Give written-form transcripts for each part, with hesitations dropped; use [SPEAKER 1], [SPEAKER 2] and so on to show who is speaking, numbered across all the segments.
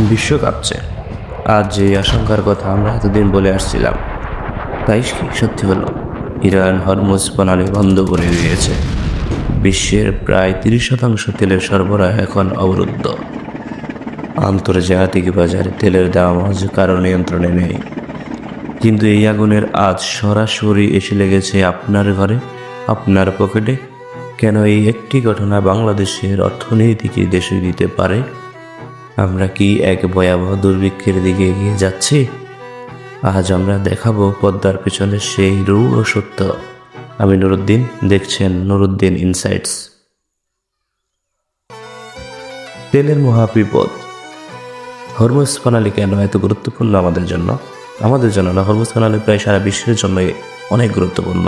[SPEAKER 1] বিশ্ব কাঁপছে। আজ যে আশঙ্কার কথা আমরা এতদিন বলে আসছিলাম তাই কি সত্যি হলো। ইরান হরমুজ প্রণালী বন্ধ করে দিয়েছে। বিশ্বের প্রায় 30% তেলের সরবরাহ এখন অবরুদ্ধ। আন্তর্জাতিক বাজারে তেলের দাম আজ কারো নিয়ন্ত্রণে নেই। কিন্তু এই আগুনের আজ সরাসরি এসে লেগেছে আপনার ঘরে, আপনার পকেটে। কেন এই একটি ঘটনা বাংলাদেশের অর্থনীতিকে দেশে দিতে পারে? আমরা কি এক ভয়াবহ দুর্ভিক্ষের দিকে এগিয়ে যাচ্ছি? আজ আমরা দেখাবো পদ্মার পেছনে সেই রূঢ় সত্য। আমি নুরুদ্দিন, দেখছেন নুরুদ্দিন ইনসাইটস। তেলের মহাবিপদ। হরমুজ প্রণালী কেন এত গুরুত্বপূর্ণ আমাদের জন্য? আমাদের জন্য না, হরমুজ প্রণালী প্রায় সারা বিশ্বের জন্য অনেক গুরুত্বপূর্ণ।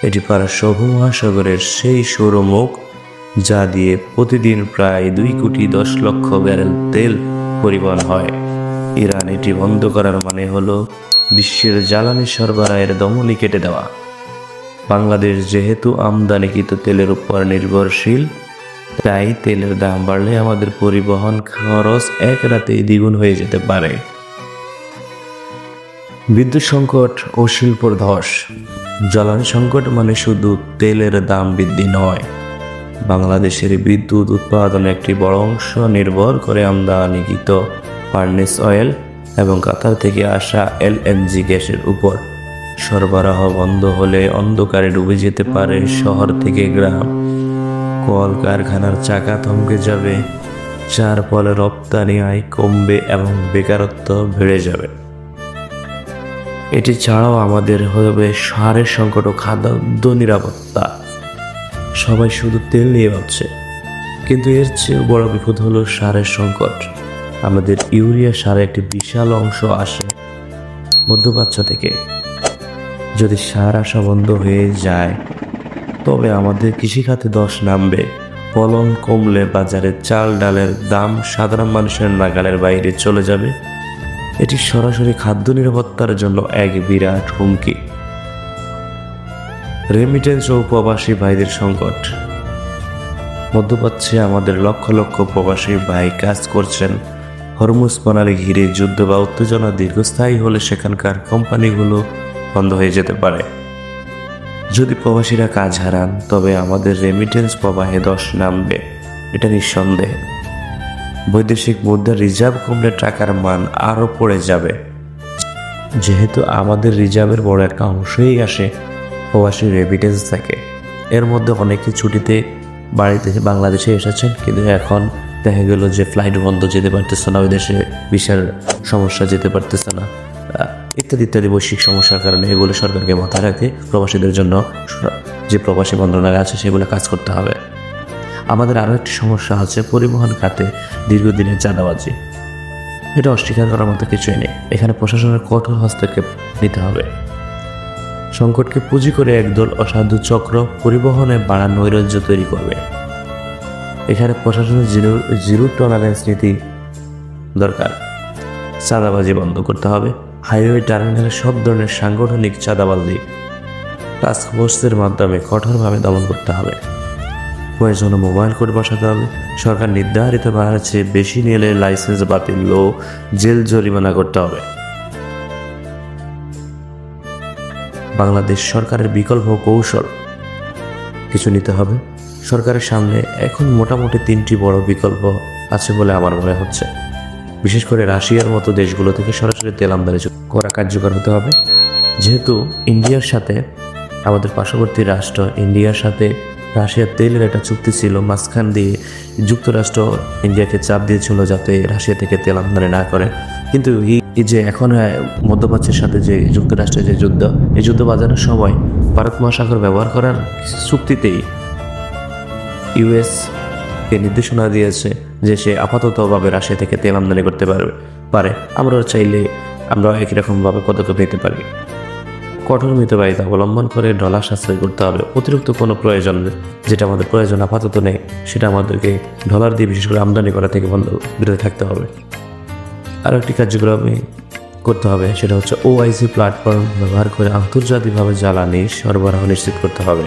[SPEAKER 1] এটি পারস্য উপমহাসাগরের সেই সৌরমুখ যা দিয়ে প্রতিদিন প্রায় 2,10,00,000 ব্যারেল তেল পরিবহন হয়। ইরান এটি বন্ধ করার মানে হলো বিশ্বের জ্বালানি সরবরাহের দমনি কেটে দেওয়া। বাংলাদেশ যেহেতু আমদানিকৃত তেলের উপর নির্ভরশীল, তাই তেলের দাম বাড়লে আমাদের পরিবহন খরচ এক রাতেই দ্বিগুণ হয়ে যেতে পারে। বিদ্যুৎ সংকট ও শিল্পর ধস। জ্বালানি সংকট মানে শুধু তেলের দাম বৃদ্ধি নয়, বাংলাদেশের বিদ্যুৎ উৎপাদনে একটি বড় অংশ নির্ভর করে আমদানিকৃত ফার্নেস অয়েল এবং কাতার থেকে আসা এলএনজি গ্যাসের উপর। সরবরাহ বন্ধ হলে অন্ধকারে ডুবে যেতে পারে শহর থেকে গ্রাম। কলকারখানার চাকা থমকে যাবে, যার ফলে রপ্তানি আয় কমবে এবং বেকারত্ব বেড়ে যাবে। এটি ছাড়াও আমাদের হবে সারের সংকট ও খাদ্য নিরাপত্তা। সবাই শুধু তেল নিয়ে ভাবছে, কিন্তু এর চেয়ে বড় বিপদ হলো সারের সংকট। আমাদের ইউরিয়া সারে একটি বিশাল অংশ আসে মধ্যপ্রাচ্য থেকে। যদি সার আসা বন্ধ হয়ে যায় তবে আমাদের কৃষিখাতে ধস নামবে। ফলন কমলে বাজারে চাল ডালের দাম সাধারণ মানুষের নাগালের বাইরে চলে যাবে। এটি সরাসরি খাদ্য নিরাপত্তার জন্য এক বিরাট হুমকি। রেমিটেন্স ও প্রবাসী ভাইদের সংকট। মধ্যপ্রাচ্যে আমাদের লক্ষ লক্ষ প্রবাসী ভাই কাজ করছেন। হরমুজ প্রণালী ঘিরে যুদ্ধ বা উত্তেজনা দীর্ঘস্থায়ী হলে সেখানকার কোম্পানিগুলো বন্ধ হয়ে যেতে পারে। যদি প্রবাসীরা কাজ হারান তবে আমাদের রেমিটেন্স প্রবাহে ধস নামবে, এটা নিঃসন্দেহ। বৈদেশিক মুদ্রার রিজার্ভ কমলে টাকার মান আরও পড়ে যাবে। যেহেতু আমাদের রিজার্ভের বড় একটা অংশই আসে প্রবাসী রেমিটেন্স থেকে। এর মধ্যে অনেকে ছুটিতে বাড়িতে বাংলাদেশে এসেছেন, কিন্তু এখন দেখা গেল যে ফ্লাইট বন্ধ, যেতে পারতেছে না ওই দেশে, বিশাল সমস্যা, যেতে পারতেছে না, ইত্যাদি ইত্যাদি বৈশ্বিক সমস্যার কারণে এগুলো সরকারকে মাথায় রাখে প্রবাসীদের জন্য যে প্রবাসী মন্ত্রণালয় আছে সেগুলো কাজ করতে হবে। আমাদের আরও একটি সমস্যা আছে পরিবহন খাতে দীর্ঘদিনের চাঁদাবাজি। এটা অস্বীকার করার মতো কিছুই নেই। এখানে প্রশাসনের কঠোর হস্তক্ষেপ নিতে হবে। সংকটকে পুঁজি করে একদল অসাধু চক্র পরিবহনে বাড়ার নৈরাজ্য তৈরি করবে। এখানে প্রশাসনের জিরো টলারেন্স নীতি দরকার। চাঁদাবাজি বন্ধ করতে হবে। হাইওয়ে টার্মিনালে সব ধরনের সাংগঠনিক চাঁদাবাজি টাস্ক ফোর্সের মাধ্যমে কঠোরভাবে দমন করতে হবে। প্রয়োজনে মোবাইল কোড বসাতে হবে। সরকার নির্ধারিত ভাড়ার চেয়ে বেশি নিলে লাইসেন্স বাতিল ও জেল জরিমানা করতে হবে। বাংলাদেশ সরকারের বিকল্প কৌশল কিছু নিতে হবে। সরকারের সামনে এখন মোটামুটি 3টি বড় বিকল্প আছে বলে আমার মনে হচ্ছে। বিশেষ করে রাশিয়ার মতো দেশগুলো থেকে সরাসরি তেল আমদানি করা কার্যকর হতে হবে। যেহেতু ইন্ডিয়ার সাথে, আমাদের পার্শ্ববর্তী রাষ্ট্র ইন্ডিয়ার সাথে রাশিয়ার তেলের একটা চুক্তি ছিল, মাঝখান দিয়ে যুক্তরাষ্ট্র ইন্ডিয়াকে চাপ দিয়েছিল যাতে রাশিয়া থেকে তেল আমদানি না করে। কিন্তু এই যে এখন মধ্যপ্রাচ্যের সাথে যে যুক্তরাষ্ট্রের যে যুদ্ধ, এই যুদ্ধ বাজানোর সময় ভারত মহাসাগর ব্যবহার করার চুক্তিতেই ইউএসকে নির্দেশনা দিয়েছে যে সে আপাততভাবে রাশিয়া থেকে তেল আমদানি করতে পারে। আমরা চাইলে আমরা একই রকমভাবে পদক্ষেপ নিতে পারি। কঠোর মিতব্যয়িতা অবলম্বন করে ডলার সাশ্রয় করতে হবে। অতিরিক্ত কোনো প্রয়োজন যেটা আমাদের প্রয়োজন আপাতত নেই সেটা আমাদেরকে ডলার দিয়ে বিশেষ করে আমদানি করা থেকে বিরত থাকতে হবে। আরও একটি কার্যক্রম করতে হবে, সেটা হচ্ছে ওআইসি প্ল্যাটফর্ম ব্যবহার করে আন্তর্জাতিকভাবে জ্বালানি সরবরাহ নিশ্চিত করতে হবে।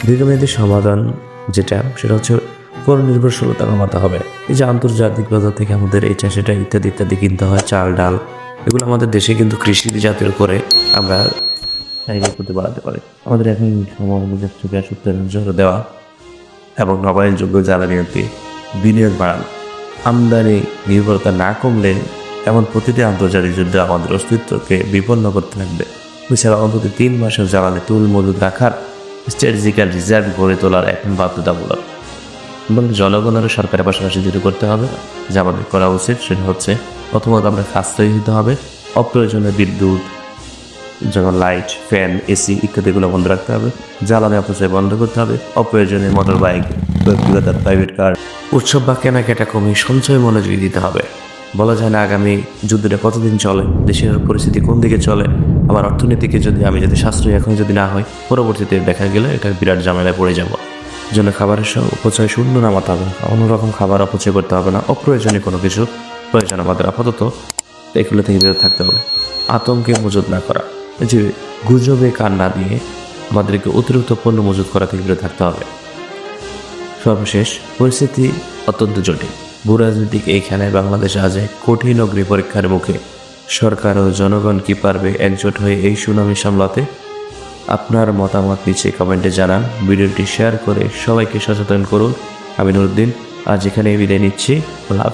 [SPEAKER 1] দীর্ঘমেয়াদী সমাধান সেটা হচ্ছে পরনির্ভরশীলতা কমাতে হবে। এই যে আন্তর্জাতিক বাজার থেকে আমাদের এটা সেটা ইত্যাদি ইত্যাদি কিনতে হয়, চাল ডাল, এগুলো আমাদের দেশে কিন্তু কৃষি জাতীয় করে আমরা চাহিদার প্রতি বাড়াতে পারি। আমাদের এখন গ্যাস উৎপাদন জোর দেওয়া এবং নবায়নযোগ্য জ্বালানিতে বিনিয়োগ বাড়ানো, আমদানি নির্ভরতা না কমলে এমন প্রতিটি আন্তর্জাতিক যুদ্ধে আমাদের অস্তিত্বকে বিপন্ন করতে থাকবে। এছাড়া অন্তত 3 মাসের জ্বালানি তুল মজুদ রাখার স্ট্র্যাটেজিক্যাল রিজার্ভ গড়ে তোলার এখন বাধ্যতামূলক। এবং জনগণেরও সরকারের পাশাপাশি যেটা করতে হবে, যা আমাদের করা উচিত সেটা হচ্ছে প্রথমত আমরা সাশ্রয়ী হতে হবে। অপ্রয়োজনীয় বিদ্যুৎ যেমন লাইট, ফ্যান, এসি ইত্যাদিগুলো বন্ধ রাখতে হবে। জ্বালানি অপচয় বন্ধ করতে হবে। অপ্রয়োজনীয় মোটর বাইক, ব্যক্তিগত প্রাইভেট কার, উৎসব বা কেনাকাটা কমিয়ে সঞ্চয় মনোযোগী দিতে হবে। বলা যায় না আগামী যুদ্ধটা কতদিন চলে, দেশের পরিস্থিতি কোন দিকে চলে। আমার অর্থনীতিকে আমি যদি সাশ্রয়ী এখন যদি না হয়, পরবর্তীতে দেখা গেলে এটা বিরাট ঝামেলায় পড়ে যাব। জন্য খাবারের অপচয় শূন্য নামাতে হবে, অন্যরকম খাবার অপচয় করতে হবে না। অপ্রয়োজনীয় কোনো কিছু প্রয়োজন আমাদের আপাতত এগুলো থেকে বিরত থাকতে হবে। আতঙ্কে মজুত না করা, যে গুজবে কান না দিয়ে আমাদেরকে অতিরিক্ত পণ্য মজুত করা থেকে বিরত থাকতে হবে। সর্বশেষ, পরিস্থিতি অত্যন্ত জটিল। ভূরাজনৈতিক এইখানে বাংলাদেশ আজ এক কঠিন অগ্নি পরীক্ষার মুখে। সরকার ও জনগণ কি পারবে একজোট হয়ে এই সুনামি সামলাতে? আপনার মতামত নিচে কমেন্টে জানান। ভিডিওটি শেয়ার করে সবাইকে সচেতন করুন। আমি নুরুদ্দিন আজ এখানে বিদায় নিচ্ছি। লাভ।